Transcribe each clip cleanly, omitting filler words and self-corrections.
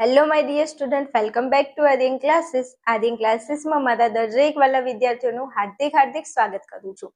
Hello my dear student, welcome back to Adin classes. Adin ક્લાસીસમાં મારા દરેક વાલા વિદ્યાર્થીઓનું હાર્દિક સ્વાગત કરું છું.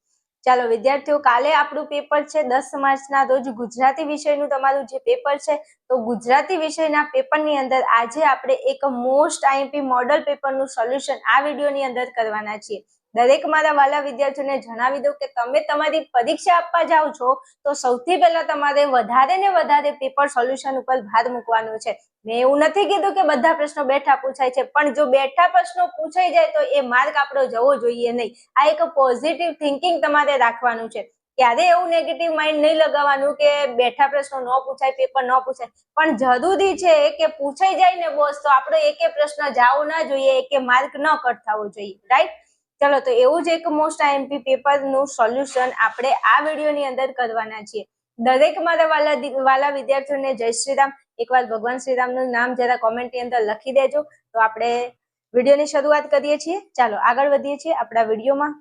ચાલો વિદ્યાર્થીઓ, કાલે આપણું પેપર છે 10 માર્ચના રોજ ગુજરાતી વિષયનું તમારું જે પેપર છે, તો ગુજરાતી વિષયના પેપરની અંદર આજે આપણે એક મોસ્ટ આઈએમપી મોડલ પેપરનું સોલ્યુશન આ વિડીયોની અંદર કરવાના છીએ. દરેક મારા વાલા વિદ્યાર્થીઓને જણાવી દઉં કે તમે તમારી પરીક્ષા આપવા જાઓ છો તો સૌથી પહેલા તમારે વધારે ને વધારે પેપર સોલ્યુશન ઉપર ભાર મૂકવાનો છે. મેં એવું નથી કીધું કે બધા પ્રશ્નો બેઠા પૂછાય છે, પણ જો બેઠા પ્રશ્નો પૂછાઈ જાય તો એ માર્ક આપણો જવો જોઈએ નહીં. આ એક પોઝિટિવ થિંકિંગ તમારે રાખવાનું છે. ક્યારે એવું નેગેટિવ માઇન્ડ નહીં લગાવવાનું કે બેઠા પ્રશ્નો ન પૂછાય, પેપર ન પૂછાય, પણ જરૂરી છે કે પૂછાઈ જાય ને બોસ તો આપણો એકે પ્રશ્ન જાવો ના જોઈએ, એકે માર્ક ન કટ થવો જોઈએ, રાઈટ? ચલો, તો એવું જ એક મોસ્ટ આઈએમપી પેપરનું સોલ્યુશન આપણે આ વિડીયોની અંદર કરવાના છીએ. દરેક મારા વાલા વિદ્યાર્થીઓને જય શ્રી રામ. એકવાર ભગવાન શ્રીરામનું નામ જરા કોમેન્ટની અંદર લખી દેજો. તો આપણે વિડીયોની શરૂઆત કરીએ છીએ. ચાલો આગળ વધીએ છીએ આપણા વિડીયોમાં.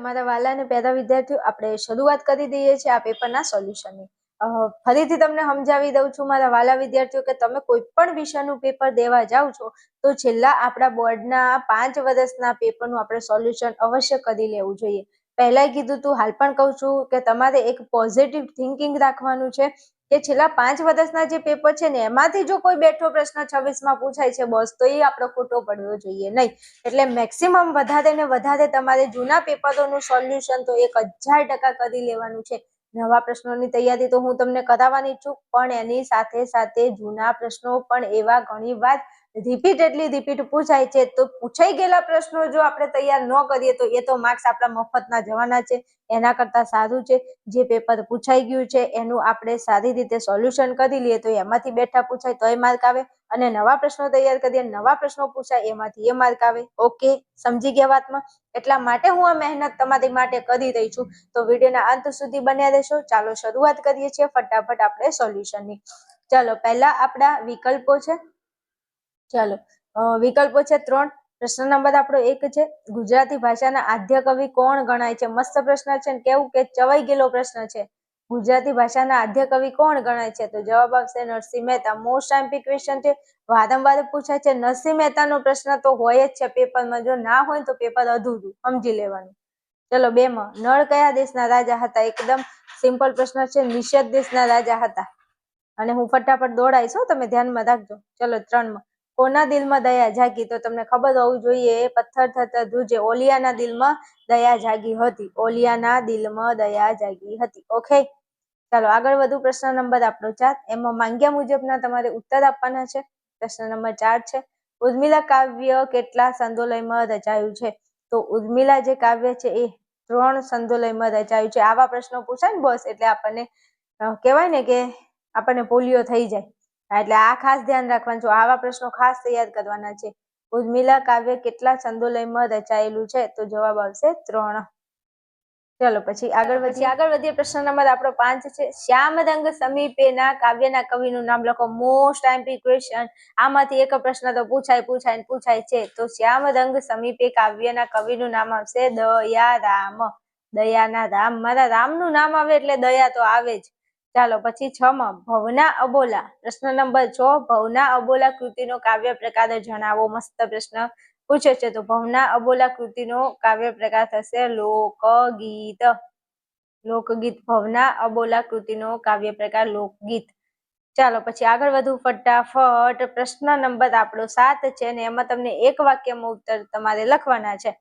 મારા વાલા અને પહેલા વિદ્યાર્થીઓ, આપણે શરૂઆત કરી દઈએ છીએ આ પેપરના સોલ્યુશનની. ફરીથી તમને સમજાવી દઉં છું મારા વાલા વિદ્યાર્થીઓ કે તમે કોઈ પણ વિષયનું પેપર દેવા જાઓ છો તો છેલ્લા આપણા બોર્ડના 5 વર્ષના પેપરનું આપણે સોલ્યુશન અવશ્ય કરી લેવું જોઈએ. પહેલા કીધું તું, હાલ પણ કહું છું કે તમારે એક પોઝિટિવ થિંકિંગ રાખવાનું છે કે છેલ્લા 5 વર્ષના જે પેપર છે ને એમાંથી જો કોઈ બેઠો પ્રશ્ન 26માં પૂછાય છે બોસ, તો એ આપણો ખોટો પડવો જોઈએ નહીં. એટલે મેક્સિમમ વધારે ને વધારે તમારે જૂના પેપરોનું સોલ્યુશન તો 1000% કરી લેવાનું છે. નવા પ્રશ્નોની તૈયારી તો હું તમને કરાવવાની છું, પણ એની સાથે સાથે જૂના પ્રશ્નો પણ એવા ઘણી વાર રિપીટ પૂછાય છે. તો પૂછાઈ ગયેલા પ્રશ્નો જો આપણે તૈયાર ન કરીએ તો એ તો માર્ક્સ આપણા મફતના જવાના છે. એના કરતા સારું છે જે પેપર પૂછાઈ ગયું છે એનું આપણે સારી રીતે સોલ્યુશન કરી લઈએ, તો એમાંથી બેઠા પૂછાય તોય માર્ક આવે, અને નવા પ્રશ્નો તૈયાર કરીએ, નવા પ્રશ્નો પૂછાય એમાંથી એ માર્ક આવે. ઓકે, સમજી ગયા વાતમાં? એટલા માટે હું આ મહેનત તમારી માટે કરી રહી છું. તો વિડીયોના અંત સુધી બન્યા રહેશો. ચાલો શરૂઆત કરીએ છીએ ફટાફટ આપણે સોલ્યુશનની. ચાલો, પહેલા આપણા વિકલ્પો છે. ચાલો, વિકલ્પો છે 3. પ્રશ્ન નંબર આપણો 1 છે, ગુજરાતી ભાષાના આદ્ય કવિ કોણ ગણાય છે? મસ્ત પ્રશ્ન છે ને, કેવું કે ચવાઈ ગયેલો પ્રશ્ન છે. ગુજરાતી ભાષાના આદ્ય કવિ કોણ ગણાય છે? તો જવાબ આવશે Narsinh Mehta. Most IMP question છે, વારંવાર પૂછાય છે. નરસિંહ મહેતાનો પ્રશ્ન તો હોય જ છે પેપરમાં, જો ના હોય તો પેપર અધૂરું, સમજી લેવાનું. ચલો, 2 માં, નળ કયા દેશના રાજા હતા? એકદમ સિમ્પલ પ્રશ્ન છે, નિષદ દેશના રાજા હતા. અને હું ફટાફટ દોડાઈશ, તમે ધ્યાનમાં રાખજો. ચલો, 3 માં, કોના દિલમાં દયા જાગી? તો તમને ખબર હોવી જોઈએ, પથ્થર થતા ધ્રુજે. ઓલિયાના દિલમાં દયા જાગી હતી. ઓલિયાના દિલમાં દયા જાગી હતી. ઓકે, ચાલો આગળ વધુ. પ્રશ્ન નંબર આપણો 4. એમાં માંગ્યા મુજબના તમારે ઉત્તર આપવાના છે. પ્રશ્ન નંબર 4 છે, ઉર્મિલા કાવ્ય કેટલા સંદોલયમાં રચાયું છે? તો ઉર્મિલા જે કાવ્ય છે એ 3 સંદોલયમાં રચાયું છે. આવા પ્રશ્નો પૂછાય ને બોસ એટલે આપણને કહેવાય ને કે આપણને પોલિયો થઈ જાય. એટલે આ ખાસ ધ્યાન રાખવાનું છે. આવા પ્રશ્નો ખાસ તૈયાર કરવાના છે. ઉર્મિલા કાવ્ય કેટલા સંદોલયમાં રચાયેલું છે? તો જવાબ આવશે 3. ચલો પછી આગળ વધીએ. પ્રશ્ન નંબર આપણો 5 છે, શ્યામ રંગ સમીપેના કાવ્યના કવિનું નામ લખો. Most IMP question. આમાંથી એક પ્રશ્ન તો પૂછાય છે. તો શ્યામ રંગ સમીપે કાવ્યના કવિનું નામ આવશે દયારામ. દયાના રામ. મારા રામનું નામ આવે એટલે દયા તો આવે જ. ચાલો પછી 6 માં, ભવના અબોલા. પ્રશ્ન નંબર 6, ભવના અબોલા કૃતિનો કાવ્ય પ્રકાર જણાવો. મસ્ત પ્રશ્ન પૂછે છે. તો ભવના અબોલા કૃતિનો કાવ્ય પ્રકાર થશે લોકગીત. લોકગીત. ભવના અબોલા કૃતિનો કાવ્ય પ્રકાર લોકગીત. ચાલો પછી આગળ વધુ ફટાફટ. પ્રશ્ન નંબર આપણો 7 છે ને એમાં તમને એક વાક્યમાં ઉત્તર તમારે લખવાના છે.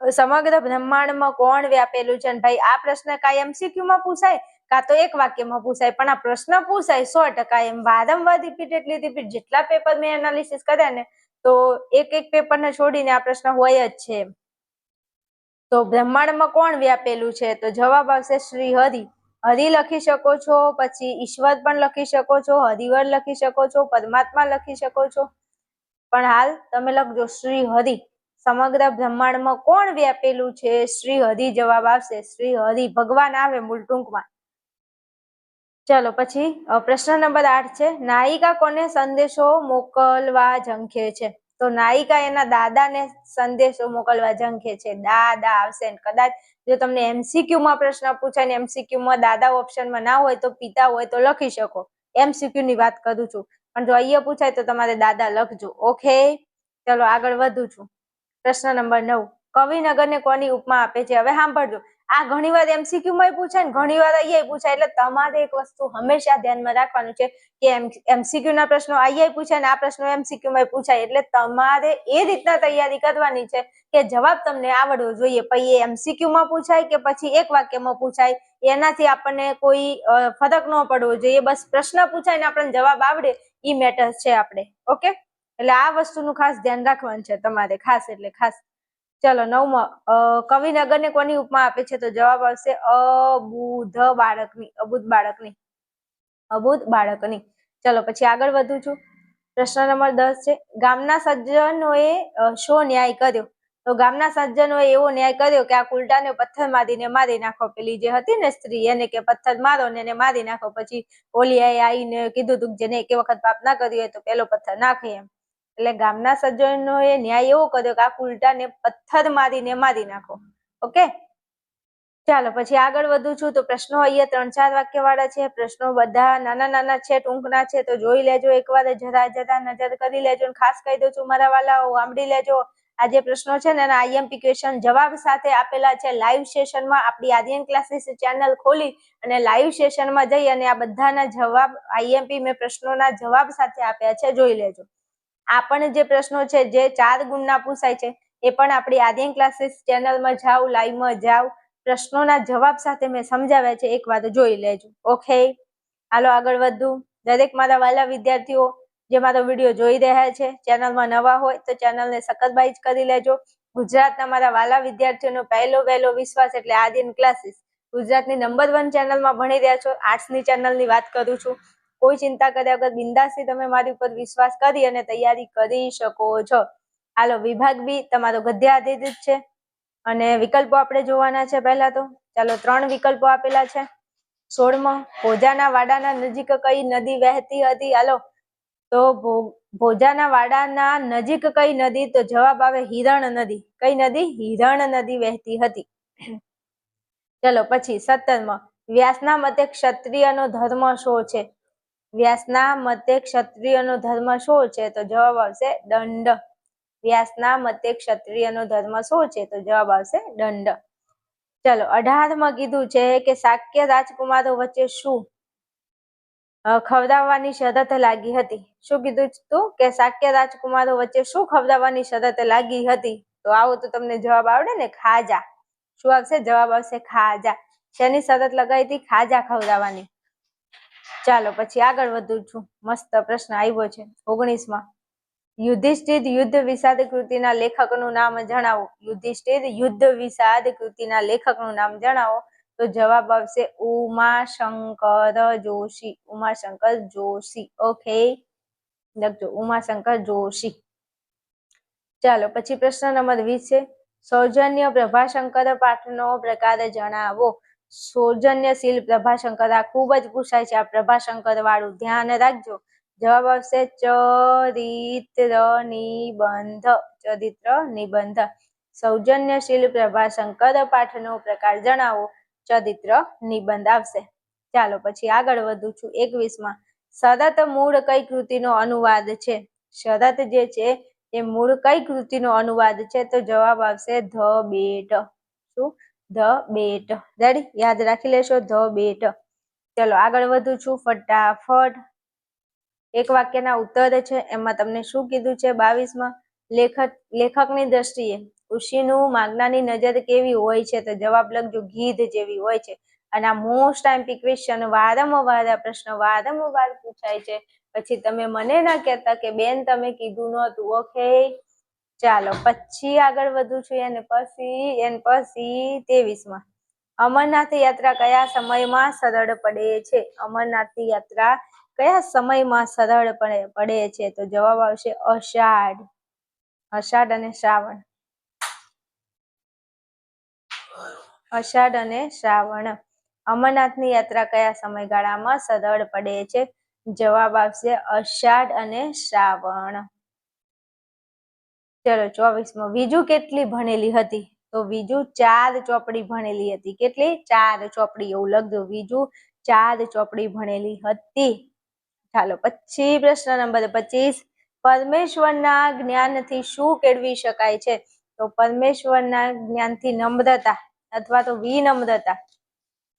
સમગ્ર બ્રહ્માંડમાં કોણ વ્યાપેલું છે? ભાઈ આ પ્રશ્ન કાંઈ MCQ માં પૂછાય કાં તો એક વાક્યમાં પૂછાય, પણ આ પ્રશ્ન પૂછાય 100%. એમ વારંવાર રિપીટ જેટલા પેપર મેં એનાલિસિસ કર્યા ને તો એક પેપરને છોડીને આ પ્રશ્ન હોય જ છે. તો બ્રહ્માંડમાં કોણ વ્યાપેલું છે? તો જવાબ આવશે શ્રી હરિ. હરિ લખી શકો છો, પછી ઈશ્વર પણ લખી શકો છો, હરિવર લખી શકો છો, પરમાત્મા લખી શકો છો, પણ હાલ તમે લખજો શ્રી હરિ. સમગ્ર બ્રહ્માંડમાં કોણ વ્યાપેલું છે? શ્રી હરિ જવાબ આવશે. શ્રી હરિ ભગવાન આવે મૂળ ટૂંકમાં. ચલો પછી પ્રશ્ન નંબર 8 છે, નાયિકા કોને સંદેશો મોકલવા ઝંખે છે? તો નાયિકા એના દાદાને સંદેશો મોકલવા ઝંખે છે. દાદા આવશે. કદાચ જો તમને MCQ માં પ્રશ્ન પૂછાય ને MCQ માં દાદા ઓપ્શનમાં ના હોય તો પિતા હોય તો લખી શકો. MCQ ની વાત કરું છું. પણ જો અહીંયા પૂછાય તો તમારે દાદા લખજો. ઓકે, ચલો આગળ વધું છું. પ્રશ્ન નંબર 9. કવિનગરને કોની ઉપમા આપે છે? હવે સાંભળજો, આ ઘણીવાર MCQ માં પૂછાય ને ઘણીવાર અહીંયા પૂછાય, એટલે તમારે એક વસ્તુ હંમેશા ધ્યાનમાં રાખવાનું છે કે MCQ ના પ્રશ્નો અહીંયા પૂછાય ને આ પ્રશ્નો MCQ માં પૂછાય, એટલે તમારે એ રીતના તૈયારી કરવાની છે કે જવાબ તમને આવડવો જોઈએ. પછી એ MCQ માં પૂછાય કે પછી એક વાક્યમાં પૂછાય, એનાથી આપણને કોઈ ફરક ન પડવો જોઈએ. બસ પ્રશ્ન પૂછાય ને આપણને જવાબ આવડે ઈ મેટર છે આપણે. ઓકે, એટલે આ વસ્તુનું ખાસ ધ્યાન રાખવાનું છે તમારે, ખાસ એટલે ખાસ. ચલો 9મો, કવિનગરને કોની ઉપમા આપે છે? તો જવાબ આવશે અબુધ બાળકની. અબુધ બાળકની. અબુધ બાળકની. ચલો પછી આગળ વધું છું. પ્રશ્ન નંબર 10 છે, ગામના સજ્જનોએ શો ન્યાય કર્યો? તો ગામના સજ્જનોએ એવો ન્યાય કર્યો કે આ કુલટાને પથ્થર મારીને મારી નાખો. પેલી જે હતી ને સ્ત્રી, એને કે પથ્થર મારો ને એને મારી નાખો. પછી ઓલી આવીને કીધું તું જેને એક વખત પાપ ના કર્યું હોય તો પેલો પથ્થર નાખે એમ. એટલે ગામના સજ્જનોએ ન્યાય એવો કર્યો કે આ કુલટાને પથ્થર મારીને મારી નાખો. ઓકે, ચાલો પછી આગળ વધું છું. તો પ્રશ્નો અહીંયા 3-4 વાક્ય વાળા છે. પ્રશ્નો બધા નાના નાના છે, ટૂંકના છે, તો જોઈ લેજો એકવાર, જરા નજર કરી લેજો. ખાસ કહી દઉં છું મારા વાલાઓ, સાંભળી લેજો. આ જે પ્રશ્નો છે ને એના IMP ક્વેશ્ચન જવાબ સાથે આપેલા છે લાઈવ સેશનમાં. આપણી આર્યન ક્લાસીસ ચેનલ ખોલી અને લાઈવ સેશનમાં જઈ અને આ બધાના જવાબ IMP મેં પ્રશ્નોના જવાબ સાથે આપ્યા છે, જોઈ લેજો. આ પણ જે પ્રશ્નો છે જે 4 ગુણના પૂછાય છે એ પણ આપણી આર્યન ક્લાસીસ ચેનલમાં જાઓ, લાઈવમાં જાઓ, પ્રશ્નોના જવાબ સાથે મેં સમજાવ્યા છે, એક વાર જોઈ લેજો. ઓકે, હાલો આગળ વધું. દરેક મારા વાલા વિદ્યાર્થીઓ જે મારો વિડીયો જોઈ રહ્યા છે, ચેનલમાં નવા હોય તો ચેનલને સબસ્ક્રાઇબ કરી લેજો. ગુજરાતના મારા વાલા વિદ્યાર્થીઓનો પહેલો વિશ્વાસ એટલે આર્યન ક્લાસીસ. ગુજરાતની નંબર 1 ચેનલમાં ભણી રહ્યા છો. આર્ટ્સની ચેનલની વાત કરું છું. કોઈ ચિંતા કર્યા વગર બિંદાસથી તમે મારી ઉપર વિશ્વાસ કરી અને તૈયારી કરી શકો છો. હાલો, વિભાગ બી તમારો ગદ્ય આધારિત છે અને વિકલ્પો આપણે જોવાના છે. પહેલા તો ચાલો 3 વિકલ્પો આપેલા છે. 16મો, ભોજાના વાડાના નજીક કઈ નદી વહેતી હતી? હાલો, તો ભોજાના વાડાના નજીક કઈ નદી? તો જવાબ આવે હિરણ નદી. કઈ નદી? હિરણ નદી વહેતી હતી. ચલો પછી 17મો, વ્યાસના મતે ક્ષત્રિયનો ધર્મ શો છે? વ્યાસના મતે ક્ષત્રિયનો ધર્મ શું છે? તો જવાબ આવશે દંડ. વ્યાસના મતે ક્ષત્રિયનો ધર્મ શું છે? તો જવાબ આવશે દંડ. ચલો 18માં કીધું છે કે શાક્ય રાજકુમારો વચ્ચે શું ખવડાવવાની શરત લાગી હતી? શું કીધું તું કે શાક્ય રાજકુમારો વચ્ચે શું ખવડાવવાની શરત લાગી હતી? તો આવો તો તમને જવાબ આવડે ને, ખાજા. શું આવશે? જવાબ આવશે ખાજા. શેની શરત લગાવી હતી? ખાજા ખવડાવવાની. ચાલો પછી આગળ વધું છું. મસ્ત પ્રશ્ન આવ્યો છે 19માં. યુધિષ્ઠિર યુદ્ધ વિષાદ કૃતિના લેખકનું નામ જણાવો. યુધિષ્ઠિર યુદ્ધ વિષાદ કૃતિના લેખકનું નામ જણાવો. તો જવાબ આવશે ઉમાશંકર જોશી. ઉમાશંકર જોશી. ઓકે, લખજો ઉમાશંકર જોશી. ચાલો પછી પ્રશ્ન નંબર 20 છે, સૌજન્ય પ્રભાશંકર પાઠનો પ્રકાર જણાવો. સૌજન્યશીલ પ્રભાશંકર, આ ખૂબ જ પૂછાય છે આ પ્રભાશંકર વાળું, ધ્યાન રાખજો. જવાબ આવશે ચરિત્ર નિબંધ. ચરિત્ર નિબંધ. સૌજન્યશીલ પ્રભાશંકર પાઠનો પ્રકાર જણાવો. ચરિત્ર નિબંધ આવશે. ચાલો પછી આગળ વધું છું 21માં. શરત મૂળ કઈ કૃતિનો અનુવાદ છે? શરત જે છે એ મૂળ કઈ કૃતિનો અનુવાદ છે? તો જવાબ આવશે ધ બેટ. શું? The bat. રેડી? યાદ રાખી લેશો ધ બેટ. ચલો આગળ વધું છું ફટાફટ. એક વાક્યના ઉત્તર છે, એમાં તમને શું કીધું છે 22માં? લેખકની દ્રષ્ટિએ ઋષિનું માગનાની નજર કેવી હોય છે? તો જવાબ લખજો ગીધ જેવી હોય છે. અને આ મોસ્ટ આઈમ્પી ક્વેશ્ચન, વારંવાર આ પ્રશ્ન વારંવાર પૂછાય છે. પછી તમે મને ના કહેતા કે બેન તમે કીધું નહોતું. ઓકે, ચાલો પછી આગળ વધું છું. એને પછી 23માં. અમરનાથ યાત્રા કયા સમયમાં સરળ પડે છે? અમરનાથ યાત્રા કયા સમયમાં સરળ પડે છે? તો જવાબ આવશે અષાઢ. અષાઢ અને શ્રાવણ. અષાઢ અને શ્રાવણ. અમરનાથની યાત્રા કયા સમયગાળામાં સરળ પડે છે? જવાબ આવશે અષાઢ અને શ્રાવણ. ચલો 24માં. વિજુ કેટલી ભણેલી હતી? તો વિજુ 4 ચોપડી ભણેલી હતી. કેટલી? 4 ચોપડી. એવું લખજો. વિજુ 4 ચોપડી ભણેલી હતી. ચાલો પછી પ્રશ્ન નંબર 25, પરમેશ્વરના જ્ઞાનથી શું કેળવી શકાય છે? તો પરમેશ્વરના જ્ઞાનથી નમ્રતા અથવા તો વિનમ્રતા,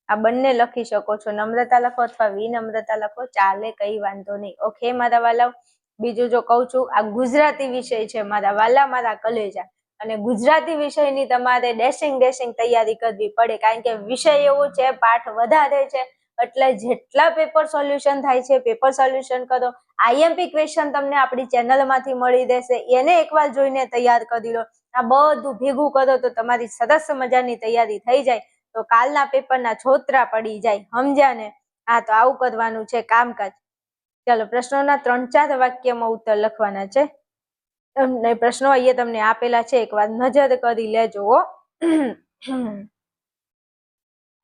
આ બંને લખી શકો છો. નમ્રતા લખો અથવા વિનમ્રતા લખો, ચાલે, કઈ વાંધો નહીં. ઓકે મારા વાલા. બીજું જો કહું છું, આ ગુજરાતી વિષય છે મારા વાલા, મારા કલેજા, અને ગુજરાતી વિષયની તમારે ડેશિંગ તૈયારી કરવી પડે, કારણ કે વિષય એવો છે, પાઠ વધારે છે, એટલે જેટલા પેપર સોલ્યુશન થાય છે પેપર સોલ્યુશન કરો. આઈએમપી ક્વેશ્ચન તમને આપણી ચેનલમાંથી મળી રહેશે, એને એકવાર જોઈને તૈયાર કરી લો. આ બધું ભેગું કરો તો તમારી સરસ મજાની તૈયારી થઈ જાય, તો કાલના પેપરના છોતરા પડી જાય. સમજ્યા ને? હા, તો આવું કરવાનું છે કામકાજ. ચાલો, પ્રશ્નોના 3-4 વાક્યમાં ઉત્તર લખવાના છે. પ્રશ્નો અહીંયા તમને આપેલા છે, એકવાર નજર કરી લેજો.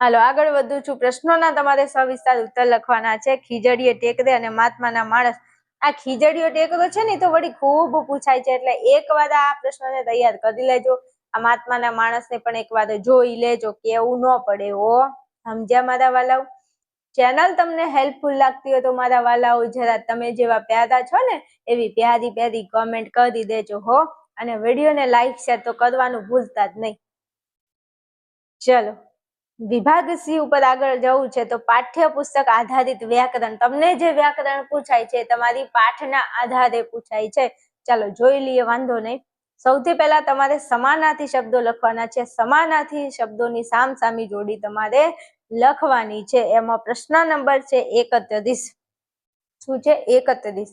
હાલો, આગળ વધું છું. પ્રશ્નોના તમારે સવિસ્તાર ઉત્તર લખવાના છે. ખીજડીએ ટેકરે અને મહાત્માના માણસ. આ ખીજડીઓ ટેકરો છે ને, તો વળી ખૂબ પૂછાય છે, એટલે એકવાર આ પ્રશ્નને તૈયાર કરી લેજો. આ મહાત્માના માણસને પણ એકવાર જોઈ લેજો, કેવું ન પડે હો. સમજ્યા મારા વાલાઓ? ચેનલ તમને હેલ્પફુલ લાગતી હોય તો મારા વાલાઓ જરા તમે જેવા પ્યારા છો ને એવી પ્યારી કોમેન્ટ કરી દેજો હો, અને વિડીયોને લાઈક શેર તો કરવાનું ભૂલતા જ નહીં. ચલો, વિભાગ સી ઉપર આગળ જવું છે. તો પાઠ્યપુસ્તક આધારિત વ્યાકરણ. તમને જે વ્યાકરણ પૂછાય છે તમારી પાઠના આધારે પૂછાય છે. ચાલો જોઈ લઈએ, વાંધો નહીં. સૌથી પહેલા તમારે સમાનાર્થી શબ્દો લખવાના છે. સમાનાર્થી શબ્દોની સામસામી જોડી તમારે લખવાની છે. એમાં પ્રશ્ન નંબર છે 31. શું છે? 31.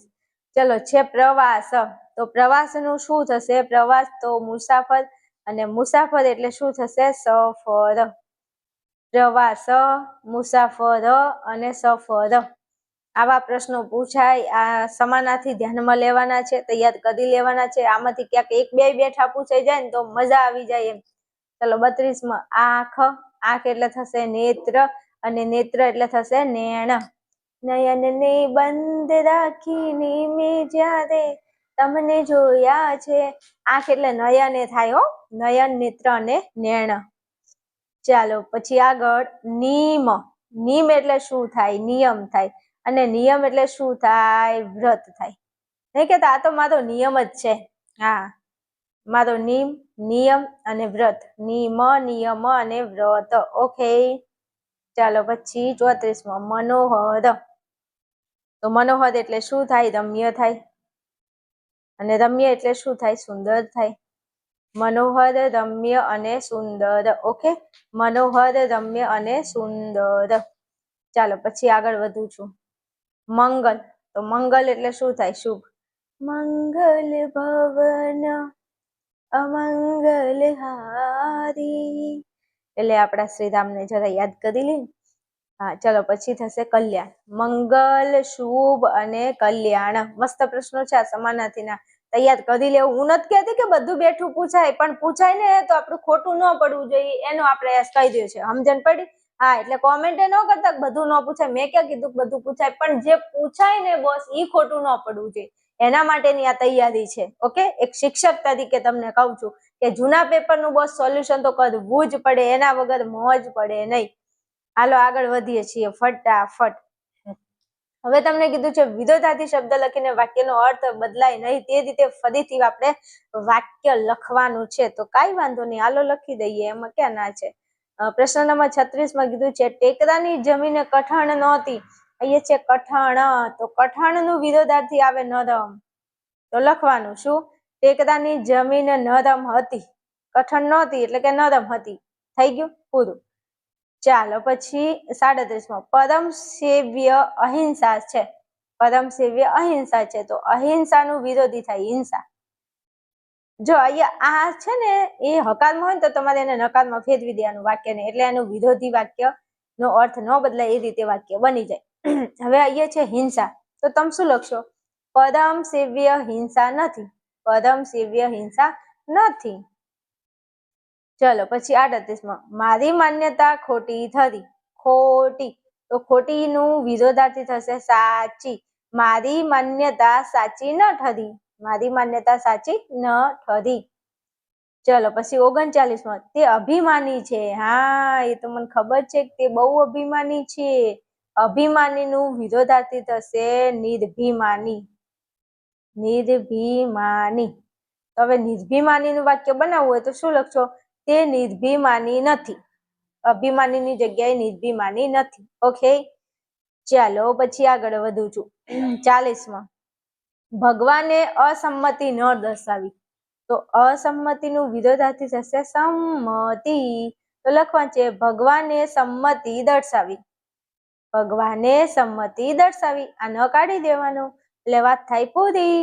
ચલો, છે પ્રવાસ. તો પ્રવાસનું શું થશે? પ્રવાસ તો મુસાફર, અને મુસાફર એટલે શું થશે? સફર. પ્રવાસ, મુસાફર અને સફર, આવા પ્રશ્નો પૂછાય. આ સમાનાર્થી ધ્યાનમાં લેવાના છે, તૈયાર કરી લેવાના છે. આમાંથી ક્યાંક 1-2 બેઠા પૂછાઈ જાય ને તો મજા આવી જાય એમ. ચલો, 32માં આંખ. આંખ એટલે થશે નેત્ર, અને નેત્ર એટલે થશે નેણ. નયનને બંધ રાખીને મેં જ્યારે તમને જોયા છે. આંખ એટલે નયને થાય હો, નયન, નેત્ર અને નેણ. ચાલો પછી આગળ નિયમ. નિયમ એટલે શું થાય? નિયમ થાય. અને નિયમ એટલે શું થાય? વ્રત થાય. નહીં કેતા આ તો મારો નિયમ જ છે. હા, મારો નિયમ અને વ્રત. નિયમ અને વ્રત. ઓકે. ચાલો પછી 34માં મનોહર. તો મનોહર એટલે શું થાય? રમ્ય થાય. અને રમ્ય એટલે શું થાય? સુંદર થાય. મનોહર, રમ્ય અને સુંદર. ઓકે, મનોહર, રમ્ય અને સુંદર. ચાલો પછી આગળ વધું છું. મંગલ. તો મંગલ એટલે શું થાય? શુભ. મંગલ ભવન અમંગલ હારી, એટલે આપણા શ્રીરામને જરા યાદ કરી લઈએ. હા, ચલો પછી થશે કલ્યાણ. મંગલ, શુભ અને કલ્યાણ. મસ્ત પ્રશ્નો છે આ સમાનાર્થીના, તૈયાર કરી લેવું. હું નથી કહેતી કે બધું બેઠું પૂછાય, પણ પૂછાય ને તો આપણું ખોટું ન પડવું જોઈએ, એનો આપણે કહી દઈએ છે. સમજણ પડી? હા, એટલે કોમેન્ટ ન કરતા બધું ન પૂછાય. મેં ક્યાં કીધું બધું પૂછાય, પણ જે પૂછાય ને બોસ એ ખોટું ન પડવું જોઈએ, એના માટેની આ તૈયારી છે. ઓકે, એક શિક્ષક તરીકે તમને કહું છું કે જૂના પેપરનું બોસ સોલ્યુશન તો કરવું જ પડે, એના વગર મોજ પડે નહીં. હાલો આગળ વધીએ છીએ ફટાફટ. હવે તમને કીધું છે વિરોધાર્થી શબ્દ લખીને વાક્યનો અર્થ બદલાય નહીં તે રીતે ફરીથી આપણે વાક્ય લખવાનું છે. તો કાંઈ વાંધો નહીં, હાલો લખી દઈએ, એમાં ક્યાં ના છે. પ્રશ્ન નંબર 36માં કીધું છે ટેકરાની જમીન કઠણ નહોતી. અહીંયા છે કઠણ. તો કઠણનું વિરોધાર્થી આવે નરમ. તો લખવાનું શું? ટેકરાની જમીન નરમ હતી. કઠણ નહોતી એટલે કે નરમ હતી. થઈ ગયું, પૂરું. ચાલો પછી 37માં પરમ સેવ્ય અહિંસા છે. પરમ સેવ્ય અહિંસા છે. તો અહિંસાનું વિરોધી થાય હિંસા. જો અહીંયા આ છે ને એ હકારમાં હોય ને તો તમારે એને નકારમાં ફેરવી દેવાનું વાક્યને, એટલે એનું વિરોધી વાક્ય નો અર્થ ન બદલાય એ રીતે વાક્ય બની જાય. હવે અહીંયા છે હિંસા. તો તમે શું લખશો? પરમ સેવ્ય હિંસા નથી. પરમ સેવ્ય હિંસા નથી. ચલો પછી 38માં મારી માન્યતા ખોટી થતી. ખોટી. તો ખોટી નું વિરોધાર્થી થશે સાચી. મારી માન્યતા સાચી ન ઠરી. મારી માન્યતા સાચી ન ઠરી. ચલો પછી 39માં તે અભિમાની છે. હા, એ તો મને ખબર છે કે તે બહુ અભિમાની છે. અભિમાનીનું વિરોધાર્થી થશે નિર્ભિમાની. નિર્ભિમાની. તો હવે નિર્ભિમાનીનું વાક્ય બનાવવું હોય તો શું લખશો? તે નિર્ભિમાની નથી. અભિમાનીની જગ્યાએ નિર્ભિમાની નથી. ઓકે, ચાલો પછી આગળ વધું છું. 40માં ભગવાને અસંમતિ ન દર્શાવી. તો અસંમતિનું વિરોધાર્થી થશે સંમતિ. તો લખવાનું છે ભગવાને સંમતિ દર્શાવી. ભગવાને સંમતિ દર્શાવી. આ ન કાઢી દેવાનું એટલે વાત થાય પૂરી.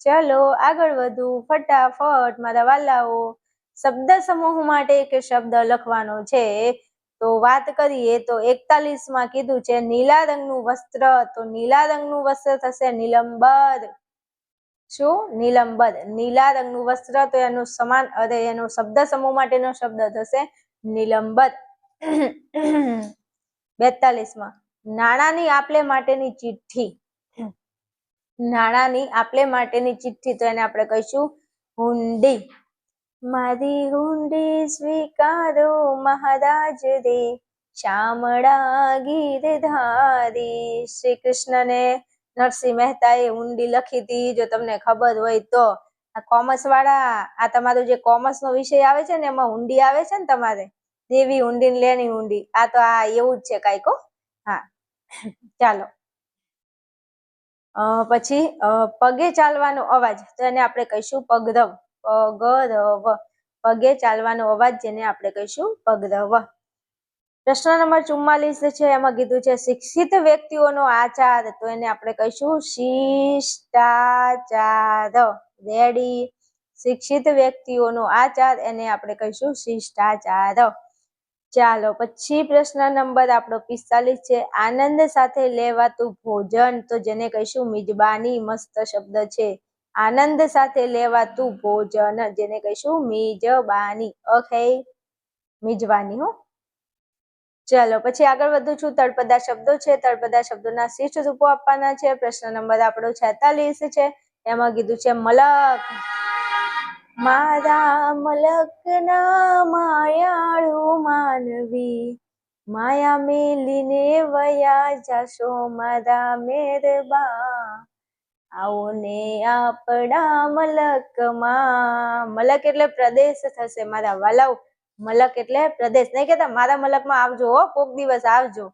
ચલો આગળ વધુ ફટાફટ મારા વાલાઓ. શબ્દ સમૂહ માટે એક શબ્દ લખવાનો છે. તો વાત કરીએ તો 41માં કીધું છે નીલા રંગનું વસ્ત્ર. તો નીલા રંગનું વસ્ત્ર થશે નીલંબર. શું? નીલંબર. નીલા રંગનું વસ્ત્ર. તો એનું સમાન એનો શબ્દ સમૂહ માટેનો શબ્દ થશે નીલંબર. 42માં નાણાંની આપલે માટેની ચિઠ્ઠી. નાણાંની આપલે માટેની ચિઠ્ઠી. તો એને આપણે કહીશું હુંડી. મારી હુંડી સ્વીકારો મહારાજ રે, શામળા ગીરધારી. શ્રી કૃષ્ણને નરસિંહ મહેતાએ હુંડી લખી હતી. જો તમને ખબર હોય તો આ કોમર્સ વાળા, આ તમારો જે કોમર્સ નો વિષય આવે છે ને એમાં હુંડી આવે છે ને તમારે દેવી હુંડી ને લેણી હુંડી. આ તો આ એવું જ છે કાંઈક. હા, ચાલો પછી પગે ચાલવાનો અવાજ. તો એને આપણે કહીશું પગરવ. પગરવ. પગે ચાલવાનો અવાજ જેને આપણે કહીશું પગરવ. પ્રશ્ન નંબર 44 છે. એમાં કીધું છે શિક્ષિત વ્યક્તિઓનો આચાર. તો એને આપણે કહીશું શિષ્ટાચાર. રેડી? શિક્ષિત વ્યક્તિઓનો આચાર એને આપણે કહીશું શિષ્ટાચાર. ચાલો પછી પ્રશ્ન નંબર આપણો 45 છે. આનંદ સાથે લેવાતું ભોજન. તો જેને કહીશું મિજબાની. મસ્ત શબ્દ છે. આનંદ સાથે લેવાતું ભોજન જેને કહીશું મિજબાની. ઓકે, મિજબાની. હો, ચાલો પછી આગળ વધુ છું. તળપદા શબ્દો છે. તળપદા શબ્દોના શિષ્ટ રૂપો આપવાના છે. પ્રશ્ન નંબર આપણો 46 છે. એમાં કીધું છે મલક. મારા મલકના માયાળુ માનવી, માયા મેલીને વયા જાશો મારા મેરબા, આવો ને આપણા મલકમાં. મલક એટલે પ્રદેશ થશે મારા વાલાઓ. મલક એટલે પ્રદેશ. નહીં કેતા મારા મલકમાં આવજો હો, કોક દિવસ આવજો.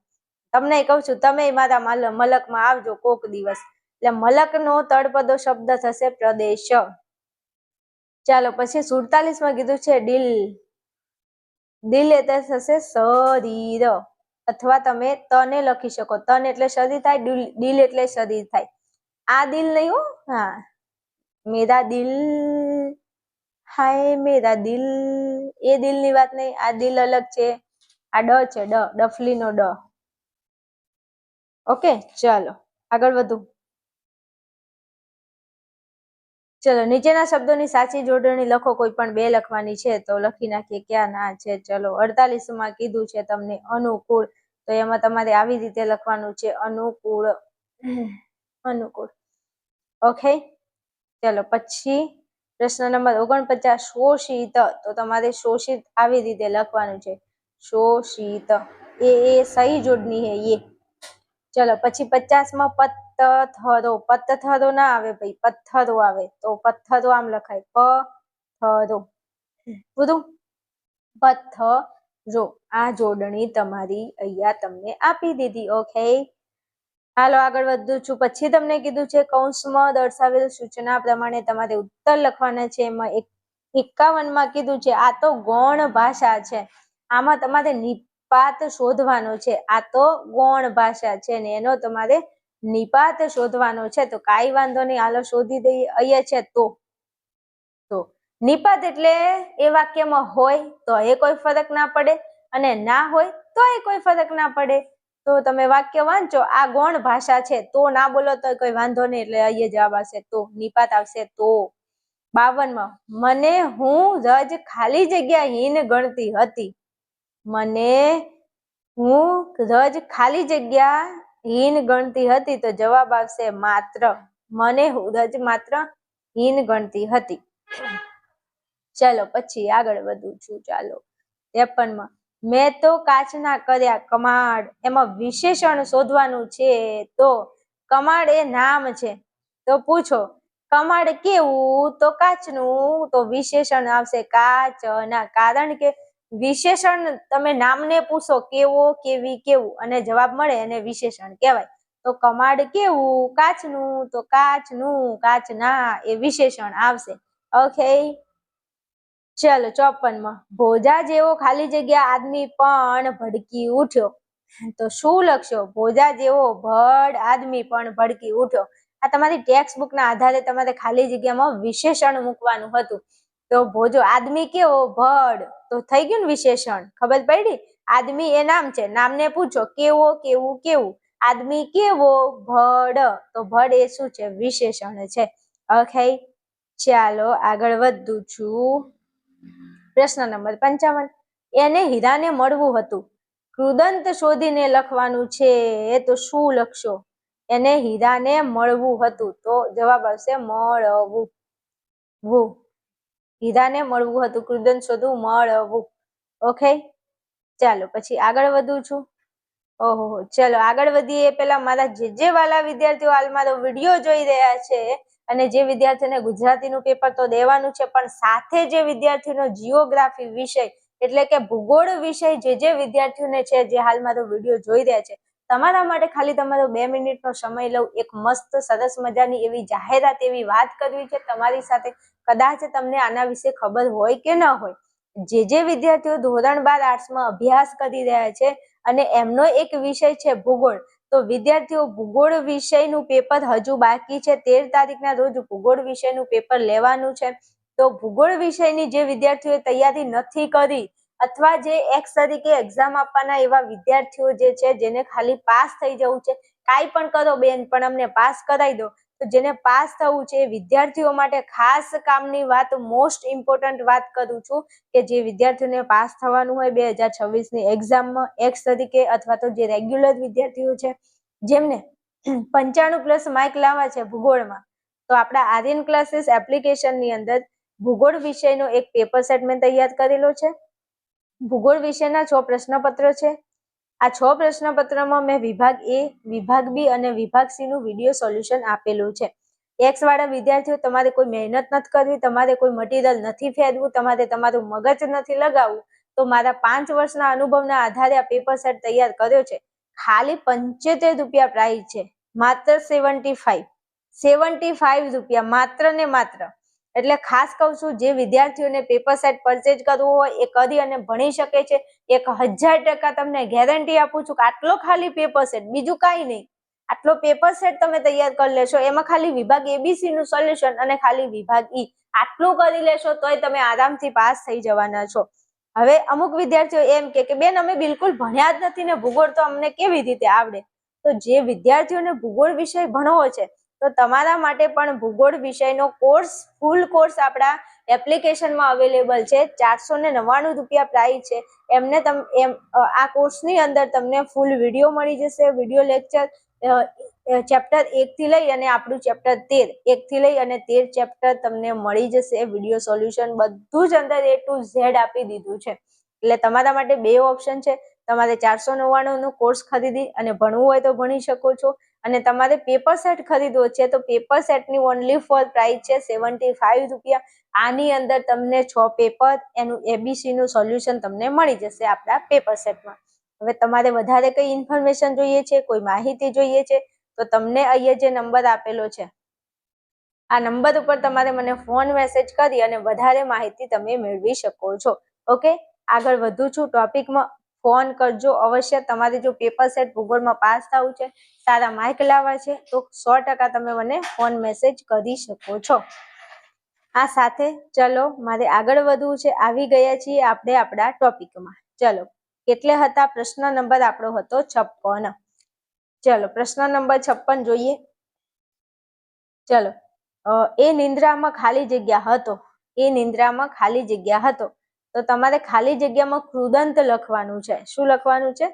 તમને કહું છું તમે મારા મલકમાં આવજો કોક દિવસ. એટલે મલકનો તળપદો શબ્દ થશે પ્રદેશ. ચાલો પછી 47માં કીધું છે દિલ. દિલ એટલે થશે શરીર. અથવા તમે તને લખી શકો. તન એટલે શરીર થાય, દિલ એટલે શરીર થાય. આ દિલ નહીં હો. હા, મેરા દિલ હાય મેરા દિલ, એ દિલની વાત નહીં. આ દિલ અલગ છે. આ ડ છે, ડ, ડફલીનો ડ. ઓકે, ચાલો આગળ વધુ. ચલો નીચેના શબ્દોની સાચી જોડણી લખો. કોઈ પણ બે લખવાની છે તો લખી નાખીએ ક્યાં ના છે. ચલો 48માં કીધું છે તમને અનુકૂળ. તો એમાં તમારે આવી રીતે લખવાનું છે અનુકૂળ. અનુકૂળ. ઓકે, ચલો પછી પ્રશ્ન નંબર 49 શોષિત. તો તમારે શોષિત આવી રીતે લખવાનું છે શોષિત. એ સહી જોડણી હે એ. ચલો પછી 50માં પત્થરો. પત્થરો ના આવે ભાઈ, પથ્થરો આવે. તો પથ્થરો આમ લખાય પથ્થરો. પૂરું? પથ્થરો. આ જોડણી તમારી અહીંયા તમને આપી દીધી. ઓકે, હાલો આગળ વધું છું. પછી તમને કીધું છે કૌંસમાં દર્શાવેલ સૂચના પ્રમાણે તમારે ઉત્તર લખવાના છે. એમાં 51માં કીધું છે આ તો ગૌણ ભાષા છે. આમાં તમારે નિપાત શોધવાનો છે. આ તો ગૌણ ભાષા છે ને એનો તમારે નિપાત શોધવાનો છે. તો કાંઈ વાંધો નહીં, હાલો શોધી દઈએ. અહીંયા છે તો નિપાત એટલે એ વાક્યમાં હોય તો એ કોઈ ફરક ના પડે, અને ના હોય તો એ કોઈ ફરક ના પડે. તો તમે વાક્ય વાંચો, આ ગૌણ ભાષા છે, તો ના બોલો તો કોઈ વાંધો નહીં. એટલે અહીંયા જવાબ આવશે તો, નિપાત આવશે તો. 52માં મને હું રજ ખાલી જગ્યા હીન ગણતી હતી. મને હું રજ ખાલી જગ્યા હીન ગણતી હતી. તો જવાબ આવશે માત્ર. મને હું રજ માત્ર હીન ગણતી હતી. ચાલો પછી આગળ વધું છું. ચાલો 53માં મેં તો કાચના કર્યા કમાડ. એમાં વિશેષણ શોધવાનું છે. તો કમાડ એ નામ છે, તો પૂછો કમાડ કેવું? તો કાચનું. તો વિશેષણ આવશે કાચના. કારણ કે વિશેષણ તમે નામને પૂછો કેવો, કેવી, કેવું અને જવાબ મળે એને વિશેષણ કહેવાય. તો કમાડ કેવું? કાચનું. તો કાચનું, કાચના એ વિશેષણ આવશે. ઓકે, ચલો 54માં. ભોજા જેવો ખાલી જગ્યા આદમી પણ ભડકી ઉઠ્યો. તો શું લખશો? ભોજા જેવો ભડ આદમી પણ ભડકી ઉઠ્યો. આ તમારી ટેક્સ્ટ બુક ના આધારે તમારે ખાલી જગ્યામાં વિશેષણ મૂકવાનું હતું. તો ભોજો આદમી કેવો? ભડ. તો થઈ ગયું ને વિશેષણ. ખબર પડી? આદમી એ નામ છે, નામને પૂછો કેવો, કેવું, કેવું. આદમી કેવો? ભડ. તો ભડ એ શું છે? વિશેષણ છે. ઓકે, ચાલો આગળ વધું છું. પ્રશ્ન નંબર 55. એને હીરાને મળવું હતું. કૃદંત શોધીને લખવાનું છે. તો શું લખશો? એને હીરાને મળવું હતું. તો જવાબ આવશે મળવું. હીરાને મળવું હતું, કૃદંત શોધવું, મળવું. ઓકે, ચાલો પછી આગળ વધું છું. ઓહો, ચલો આગળ વધીએ પેલા મારા જે વાલા વિદ્યાર્થીઓ હાલ મારો વિડીયો જોઈ રહ્યા છે અને જે વિદ્યાર્થીઓને ગુજરાતીનું પેપર તો દેવાનું છે, પણ સાથે જે વિદ્યાર્થીનો જીઓગ્રાફી વિષય એટલે કે ભૂગોળ વિષય જે વિદ્યાર્થીઓને છે, જે હાલ મારો વિડીયો જોઈ રહ્યા છે, તમારા માટે ખાલી તમારો 2 મિનિટનો સમય લઉં. એક મસ્ત સરસ મજાની એવી જાહેરાત, એવી વાત કરવી છે તમારી સાથે. કદાચ તમને આના વિશે ખબર હોય કે ન હોય. જે વિદ્યાર્થીઓ ધોરણ 12 આર્ટ્સમાં અભ્યાસ કરી રહ્યા છે અને એમનો એક વિષય છે ભૂગોળ, તો વિદ્યાર્થીઓ ભૂગોળ વિષયનું પેપર હજુ બાકી છે. 13 તારીખના રોજ ભૂગોળ વિષયનું પેપર લેવાનું છે. તો ભૂગોળ વિષયની જે વિદ્યાર્થીઓએ તૈયારી નથી કરી અથવા જે એક્સ તરીકે એક્ઝામ આપવાના એવા વિદ્યાર્થીઓ જે છે, જેને ખાલી પાસ થઈ જવું છે, કાંઈ પણ કરો બેન પણ અમને પાસ કરાવી દો, તો જેને પાસ થવું છે એ વિદ્યાર્થીઓ માટે ખાસ કામની વાત, મોસ્ટ ઇમ્પોર્ટન્ટ વાત કરું છું કે જે વિદ્યાર્થીઓને પાસ થવાનું હોય 2026ની એક્ઝામમાં એક્સ તરીકે અથવા તો જે રેગ્યુલર વિદ્યાર્થીઓ છે જેમને 95+ માર્ક લાવવા છે ભૂગોળમાં, તો આપણા આર્યન ક્લાસીસ એપ્લિકેશનની અંદર ભૂગોળ વિષયનો એક પેપર સેટ મેં તૈયાર કરેલો છે. ભૂગોળ વિષયના 6 પ્રશ્નપત્ર છે. આ 6 પ્રશ્નપત્રમાં મેં વિભાગ એ, વિભાગ બી અને વિભાગ સી નું વિડીયો સોલ્યુશન આપેલું છે. એક્સ વાળા વિદ્યાર્થીઓ, તમારે કોઈ મહેનત નથી કરવી, તમારે કોઈ મટીરિયલ નથી ફેરવું, તમારે તમારું મગજ નથી લગાવવું, તો મારા 5 વર્ષના અનુભવના આધારે આ પેપર સેટ તૈયાર કર્યો છે. ખાલી 75 રૂપિયા પ્રાઇસ છે, માત્ર 75 રૂપિયા, માત્ર ને માત્ર. એટલે ખાસ કહું છું, જે વિદ્યાર્થીઓને પેપર સેટ પરચેજ કરવું હોય એ કરી અને ભણી શકે છે. 1000% તમને ગેરંટી આપું છું કે આટલો ખાલી પેપર સેટ, બીજું કાંઈ નહીં, આટલો પેપર સેટ તમે તૈયાર કરી લેશો, એમાં ખાલી વિભાગ એબીસી નું સોલ્યુશન અને ખાલી વિભાગ ઈ, આટલું કરી લેશો તોય તમે આરામથી પાસ થઈ જવાના છો. હવે અમુક વિદ્યાર્થીઓ એમ કે બેન અમે બિલકુલ ભણ્યા જ નથી ને ભૂગોળ તો અમને કેવી રીતે આવડે? તો જે વિદ્યાર્થીઓને ભૂગોળ વિષય ભણવો છે, તો તમારા માટે પણ ભૂગોળ વિષયનો કોર્સ, ફૂલ કોર્સ આપણા એપ્લિકેશનમાં અવેલેબલ છે. 499 રૂપિયા પ્રાઇસ છે. એમને આ કોર્સની અંદર તમને ફૂલ વિડીયો મળી જશે, વિડીયો લેક્ચર, ચેપ્ટર 1 થી લઈ અને આપણું ચેપ્ટર 13, 1 થી લઈ અને 13 ચેપ્ટર તમને મળી જશે. વિડીયો સોલ્યુશન બધું જ અંદર A to Z આપી દીધું છે. એટલે તમારા માટે 2 ઓપ્શન છે. તમારે 499 નો કોર્સ ખરીદી અને ભણવું હોય તો ભણી શકો છો, અને તમારે પેપર સેટ ખરીદવો છે તો પેપર સેટની ઓનલી ફોર પ્રાઇસ છે 75 રૂપિયા. આની અંદર તમને 6 પેપર, એનું એબીસી નું સોલ્યુશન તમને મળી જશે આપણા પેપર સેટમાં. હવે તમારે વધારે કઈ ઇન્ફોર્મેશન જોઈએ છે, કોઈ માહિતી જોઈએ છે, તો તમને અહીંયા જે નંબર આપેલો છે, આ નંબર ઉપર તમારે મને ફોન મેસેજ કરી અને વધારે માહિતી તમે મેળવી શકો છો. ઓકે, આગળ વધુ છું ટોપિકમાં. ફોન કરજો અવશ્ય. તમારે જો પેપર સેટ ભૂગોળમાં પાસ થવું છે, સારા માર્ક લાવવા છે, તો 100% તમે મને ફોન મેસેજ કરી શકો છો. આ સાથે ચલો મારે આગળ વધવું છે. આવી ગયા છીએ આપણે આપણા ટોપિકમાં. ચલો, કેટલે હતા? પ્રશ્ન નંબર આપણો હતો 56. ચલો પ્રશ્ન નંબર 56 જોઈએ. ચલો, એ નિંદ્રામાં ખાલી જગ્યા હતો. એ નિંદ્રામાં ખાલી જગ્યા હતો. તો તમારે ખાલી જગ્યામાં કૃદંત લખવાનું છે. શું લખવાનું છે?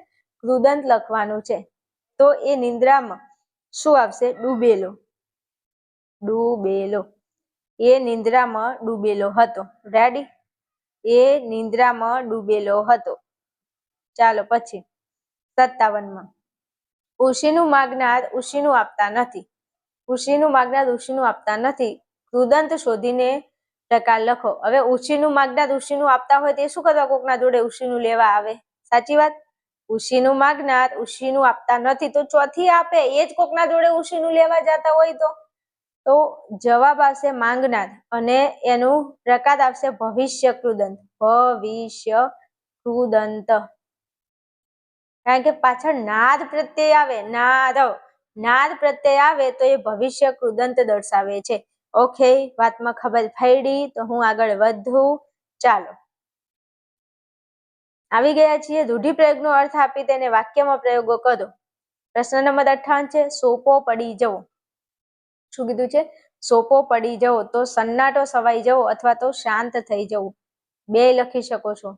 કૃદંત લખવાનું છે. તો એ નિંદ્રામાં શું આવશે? ડૂબેલો. ડૂબેલો. એ નિંદ્રામાં ડૂબેલો હતો. રેડી? એ નિંદ્રામાં ડૂબેલો હતો. ચાલો પછી 57 ઉશીનું માગનાર ઉશીનું આપતા નથી. ઉશીનું માગનાર ઉશીનું આપતા નથી. કૃદંત શોધીને પ્રકાર લખો. હવે ઉશીનું માગનાર ઉશીનું આપતા હોય તે શું કરવા કોકના જોડે ઉશીનું લેવા આવે? સાચી વાત. ઉશીનું માગનાર ઉશીનું આપતા નથી તો ચોથી આપે એ જ કોકના જોડે ઉશીનું લેવા જતા હોય તો જવાબ આવશે માંગનાર અને એનું પ્રકાર આવશે ભવિષ્ય કૃદંત. ભવિષ્ય કૃદંત. કારણ કે પાછળ નાદ પ્રત્યય આવે, નાદ પ્રત્યય આવે તો એ ભવિષ્ય કૃદંત દર્શાવે છે. ઓકે, વાતમાં ખબર પડી તો હું આગળ વધું. ચાલો આવી ગયા છીએ. રૂઢિપ્રયોગનો અર્થ આપી તેને વાક્યમાં પ્રયોગો કરો. પ્રશ્ન નંબર 58 છે સોપો પડી જવો. શું કીધું છે? સોપો પડી જવો તો સન્નાટો સવાઈ જવો અથવા તો શાંત થઈ જવું. બે લખી શકો છો.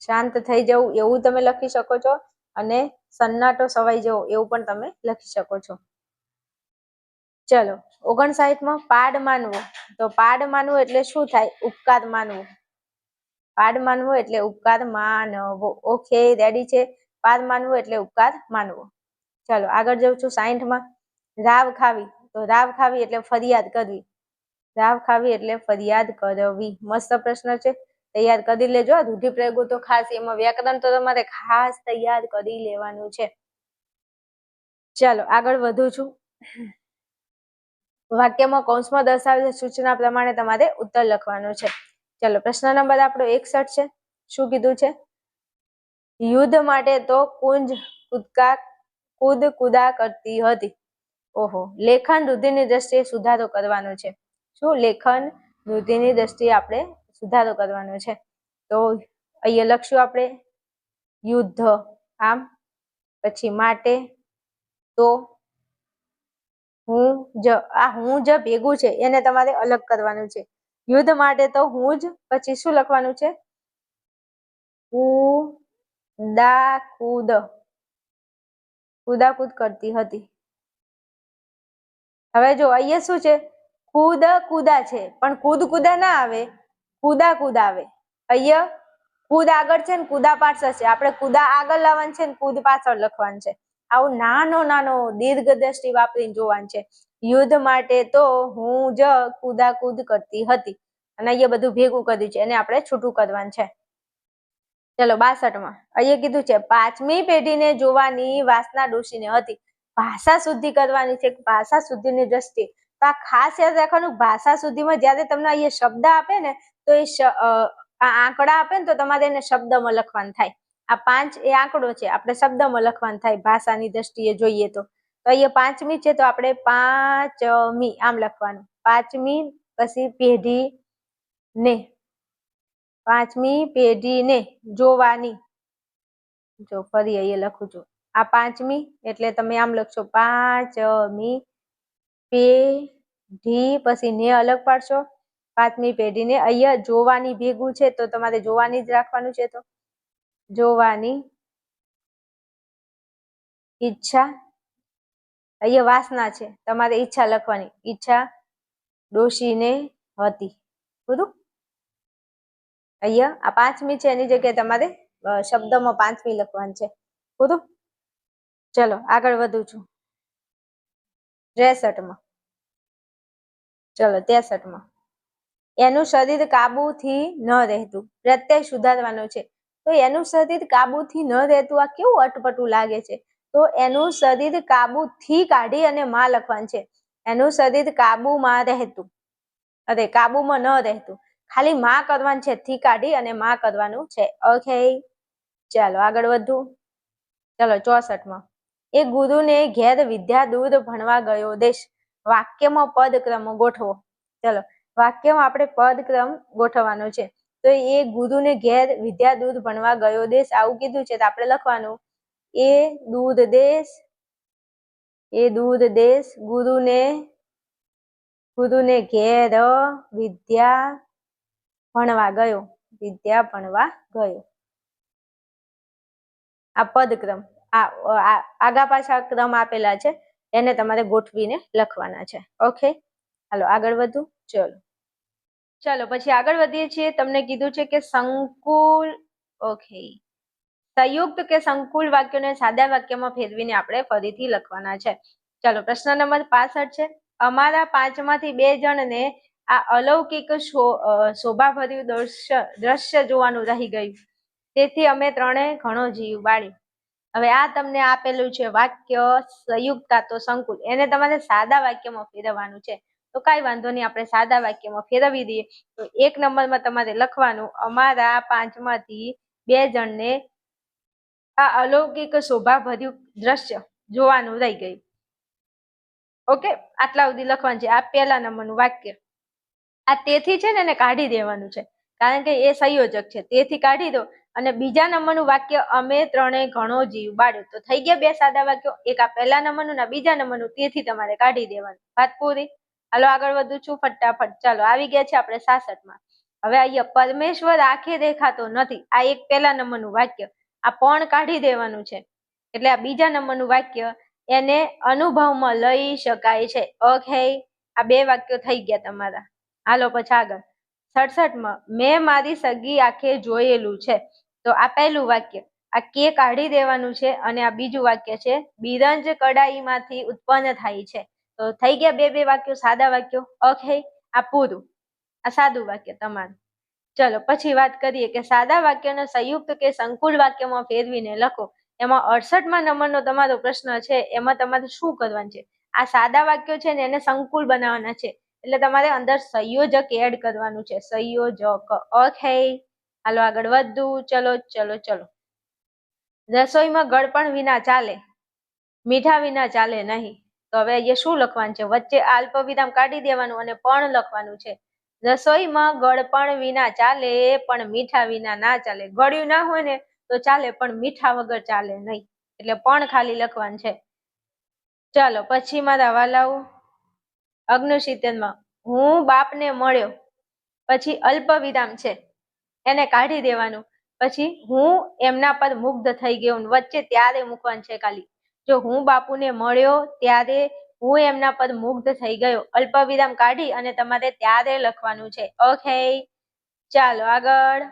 શાંત થઈ જવું એવું તમે લખી શકો છો અને સન્નાટો સવાઈ જવો એવું પણ તમે લખી શકો છો. ચલો 59 પાડ માનવો. તો પાડ માનવો એટલે શું થાય? ઉપકાર માનવો. પાડ માનવો એટલે ઉપકાર માનવો. ઓકે, રેડી છે? પાડ માનવો એટલે ઉપકાર માનવો. ચલો આગળ જઉં છું 60 રાવ ખાવી. તો રાવ ખાવી એટલે ફરિયાદ કરવી. રાવ ખાવી એટલે ફરિયાદ કરવી. મસ્ત પ્રશ્ન છે, તૈયાર કરી લેજો. રૂઢિપ્રયોગો તો ખાસ, એમાં વ્યાકરણ તો તમારે ખાસ તૈયાર કરી લેવાનું છે. ચાલો આગળ વધું છું. વાક્યમાં કૌંસમાં દર્શાવેલ સૂચના પ્રમાણે તમારે ઉત્તર લખવાનો છે. ચલો પ્રશ્ન નંબર આપણો 61 છે. શું કીધું છે? યુદ્ધ માટે તો કુંજ કુદા કરતી હતી. ઓહો, લેખન વૃદ્ધિની દ્રષ્ટિએ સુધારો કરવાનો છે. શું? લેખન વૃદ્ધિની દ્રષ્ટિએ આપણે સુધારો કરવાનો છે. તો અહીંયા લખશું આપણે યુદ્ધ, આમ પછી માટે તો હું જ ભેગું છે એને તમારે અલગ કરવાનું છે. યુદ્ધ માટે તો હું જ, પછી શું લખવાનું છે? કુદાકૂદ કરતી હતી. હવે જો અહીંયા શું છે? કુદા છે પણ કુદા ના આવે, કુદા આવે. અહીંયા કુદ આગળ છે ને કુદા પાછળ છે. આપણે કુદા આગળ લાવવાનું છે ને કુદ પાછળ લખવાનું છે. આવું નાનો દીર્ઘ દ્રષ્ટિ વાપરીને જોવાનું છે. યુદ્ધ માટે તો હું જ કુદાકૂદ કરતી હતી. અને અહીંયા બધું ભેગું કર્યું છે, એને આપણે છૂટું કરવાનું છે. ચલો 62 અહીંયા કીધું છે 5મી પેઢીને જોવાની વાસના ડોશીને હતી. ભાષા શુદ્ધિ કરવાની છે. ભાષા શુદ્ધિની દ્રષ્ટિએ તો આ ખાસ યાદ રાખવાનું. ભાષા શુદ્ધિમાં જ્યારે તમને અહીંયા શબ્દ આપે ને તો એ આંકડા આપે ને તો તમારે એને શબ્દમાં લખવાનું થાય. આ 5 એ આંકડો છે, આપણે શબ્દમાં લખવાનું થાય. ભાષાની દ્રષ્ટિએ જોઈએ તો અહીંયા 5મી છે તો આપણે 5મી આમ લખવાનું. 5મી પછી પેઢી ને, 5મી પેઢીને જોવાની. જો ફરી અહીંયા લખું છું. આ 5મી એટલે તમે આમ લખશો 5મી પેઢી, પછી ને અલગ પાડશો. 5મી પેઢીને અહીંયા જોવાની ભેગું છે તો તમારે જોવાની જ રાખવાનું છે. તો જોવાની ઈચ્છા, અહીંયા વાસના છે, તમારે ઈચ્છા લખવાની. ઈચ્છા ડોશીને હતી. બરોબર? અહીંયા આ 5મી છે એની જગ્યાએ તમારે શબ્દમાં 5મી લખવાનું છે. બરોબર? ચલો આગળ વધું છું 63 ચલો 63 એનું શરીર કાબુથી ન રહેતું. પ્રત્યય સુધારવાનો છે. તો એનું શરીર કાબુથી ન રહેતું આ કેવું અટપટું લાગે છે. તો એનું શરીર કાબુથી કાઢી અને માં લખવાનું છે. એનું શરીર કાબુમાં રહેતું, અરે કાબુમાં ન રહેતું. ખાલી માં કરવાનું છે, થી કાઢી અને માં કરવાનું છે. ઓકે, ચાલો આગળ વધું. ચલો 64 એ ગુરુને ઘેર વિદ્યા દૂર ભણવા ગયો દેશ. વાક્યમાં પદક્રમ ગોઠવો. ચલો વાક્યમાં આપણે પદક્રમ ગોઠવવાનો છે. તો એ ગુરુને ઘેર વિદ્યા દૂર ભણવા ગયો દેશ આવું કીધું છે તો આપણે લખવાનું એ દૂર દેશ ગુરુને ઘેર વિદ્યા ભણવા ગયો. આ પદક્રમ, આગા પાછા ક્રમ આપેલા છે એને તમારે ગોઠવીને લખવાના છે. ઓકે, હાલો આગળ વધું. ચલો પછી આગળ વધીએ છીએ. તમને કીધું છે કે સંકુલ, ઓકે, સંયુક્ત કે સંકુલ વાક્યોને સાદા વાક્યમાં ફેરવીને આપણે ફરીથી લખવાના છે. ચાલો પ્રશ્ન નંબર 65 છે. અમારા 5માંથી 2 જણને આ અલૌકિક શોભાભર્યું દ્રશ્ય જોવાનું રહી ગયું, તેથી અમે ત્રણે ઘણો જીવ બાળ્યો. હવે આ તમને આપેલું છે વાક્ય સંયુક્ત કાં તો સંકુલ, એને તમારે સાદા વાક્યમાં ફેરવવાનું છે. તો કાંઈ વાંધો નહીં, આપણે સાદા વાક્યમાં ફેરવી દઈએ. તો 1 નંબરમાં તમારે લખવાનું અમારા 5માંથી 2 જણને આ અલૌકિક શોભાભર્યું દ્રશ્ય જોવાનું રહી ગયું. ઓકે, આટલા સુધી લખવાનું છે. આ પહેલા નંબરનું વાક્ય. આ તેથી છે ને એને કાઢી દેવાનું છે, કારણ કે એ સંયોજક છે, તેથી કાઢી દો. અને બીજા નંબરનું વાક્ય અમે ત્રણે ઘણો જીવ બાળ્યો. તો થઈ ગયા 2 સાદા વાક્યો, એક આ પહેલા નંબરનું ને બીજા નંબરનું, તેથી તમારે કાઢી દેવાનું. વાત પૂરી. હાલો આગળ વધુ છું ફટાફટ. ચાલો આવી ગયા છે આપણે 66માં. હવે અહીંયા પરમેશ્વર આંખે દેખાતો નથી, આ એક પહેલા નંબરનું વાક્ય. આ પણ કાઢી દેવાનું છે, એટલે આ બીજા નંબરનું વાક્ય એને અનુભવમાં લઈ શકાય છે. ઓકે, આ 2 વાક્યો થઈ ગયા તમારા. હાલો પછી આગળ 67માં મેં મારી સગી આંખે જોયેલું છે. તો આ પહેલું વાક્ય, આ કે કાઢી દેવાનું છે, અને આ બીજું વાક્ય છે બિરંજ કડાઈમાંથી ઉત્પન્ન થાય છે. તો થઈ ગયા 2 વાક્યો સાદા વાક્યો. ઓકે, આ પૂરું. આ સાદું વાક્ય તમારું. ચલો પછી વાત કરીએ કે સાદા વાક્યને સંયુક્ત કે સંકુલ વાક્યમાં ફેરવીને લખો. એમાં 68માં નંબરનો તમારો પ્રશ્ન છે, એમાં તમારે શું કરવાનું છે? આ સાદા વાક્યો છે ને એને સંકુલ બનાવવાના છે, એટલે તમારે અંદર સંયોજક એડ કરવાનું છે, સંયોજક. ઓકે, હાલો આગળ વધુ. ચલો ચલો ચલો. રસોઈમાં ગળપણ વિના ચાલે, મીઠા વિના ચાલે નહીં. તો હવે અહીંયા શું લખવાનું છે? વચ્ચે અલ્પ વિરામ કાઢી દેવાનું અને પણ લખવાનું છે. રસોઈમાં ગળપણ વિના ચાલે, પણ મીઠા વિના ના ચાલે. ગળ્યું ના હોય ને તો ચાલે, પણ મીઠા વગર ચાલે નહીં, એટલે પણ ખાલી લખવાનું છે. ચાલો પછી મારા વાલાઓ 69માં હું બાપને મળ્યો, પછી અલ્પ વિરામ છે, એને કાઢી દેવાનું. પછી હું એમના પર મુગ્ધ થઈ ગયો, વચ્ચે ત્યારે મૂકવાનું છે ખાલી. જો હું બાપુને મળ્યો ત્યારે હું એમના પર મુગ્ધ થઈ ગયો, અલ્પ વિરામ કાઢી અને તમારે ત્યારે લખવાનું છે. ઓકે, ચાલો આગળ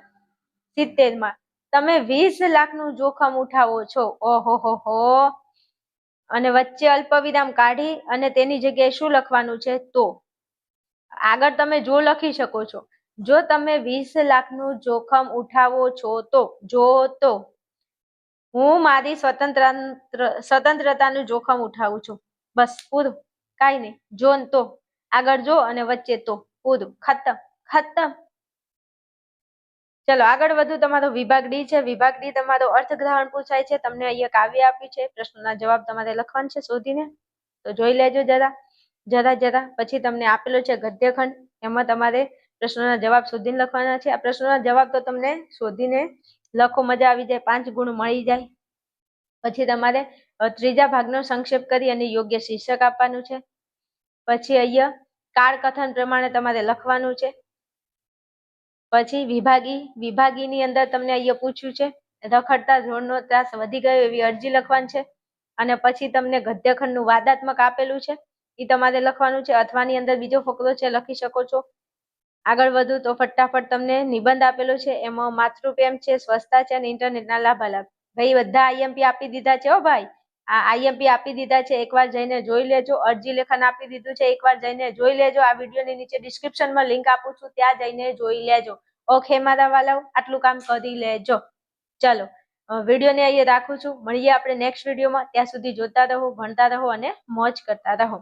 70માં તમે 20 લાખનું જોખમ ઉઠાવો છો. ઓહો હો. અને વચ્ચે અલ્પ વિરામ કાઢી અને તેની જગ્યાએ શું લખવાનું છે? તો. આગળ તમે જો લખી શકો છો. જો તમે 20 લાખનું જોખમ ઉઠાવો છો તો, જો તો હું મારી સ્વતંત્રતાનું જોખમ ઉઠાવું છું. બસ પૂરું, કાંઈ નહીં. જો ને તો, આગળ જો અને વચ્ચે તો, પૂરું, ખતમ ખતમ. ચલો આગળ વધુ. તમારો વિભાગ ડી છે. વિભાગ ડી તમારો અર્થગ્રહણ પૂછાય છે. તમને અહીંયા કાવ્ય આપ્યું છે, પ્રશ્નના જવાબ તમારે લખવાનું છે શોધીને. તો જોઈ લેજો જરા. પછી તમને આપેલો છે ગદ્યખંડ, એમાં તમારે પ્રશ્નોના જવાબ શોધીને લખવાના છે. આ પ્રશ્નોના જવાબ તો તમને શોધીને લખો, મજા આવી જાય, 5 ગુણ મળી જાય. પછી તમારે ત્રીજા ભાગનો સંક્ષેપ કરી અને યોગ્ય શીર્ષક આપવાનું છે. પછી અહીંયા કાળકથન પ્રમાણે તમારે લખવાનું છે. પછી વિભાગીની અંદર તમને અહીંયા પૂછ્યું છે રખડતા ઢોરનો ત્રાસ વધી ગયો એવી અરજી લખવાની છે. અને પછી તમને ગદ્યખંડનું વાદાત્મક આપેલું છે, એ તમારે લખવાનું છે. અથવાની અંદર બીજો ફકરો છે, લખી શકો છો. આગળ વધુ તો ફટાફટ તમને નિબંધ આપેલો છે, એમાં માતૃપ્રેમ છે, સ્વચ્છતા છે અને ઇન્ટરનેટના લાભાલાભ. ભાઈ બધા આઈએમપી આપી દીધા છે. હો ભાઈ, આ આઈએમપી આપી દીધા છે, એકવાર જઈને જોઈ લેજો. અરજી લેખન આપી દીધું છે, એકવાર જઈને જોઈ લેજો. આ વિડીયોની નીચે ડિસ્ક્રિપ્શનમાં લિંક આપું છું, ત્યાં જઈને જોઈ લેજો. ઓકે મારા વાલાઓ, આટલું કામ કરી લેજો. ચલો વિડીયોને અહીંયા રાખું છું. મળીએ આપણે નેક્સ્ટ વિડીયોમાં. ત્યાં સુધી જોતા રહો, ભણતા રહો અને મોજ કરતા રહો.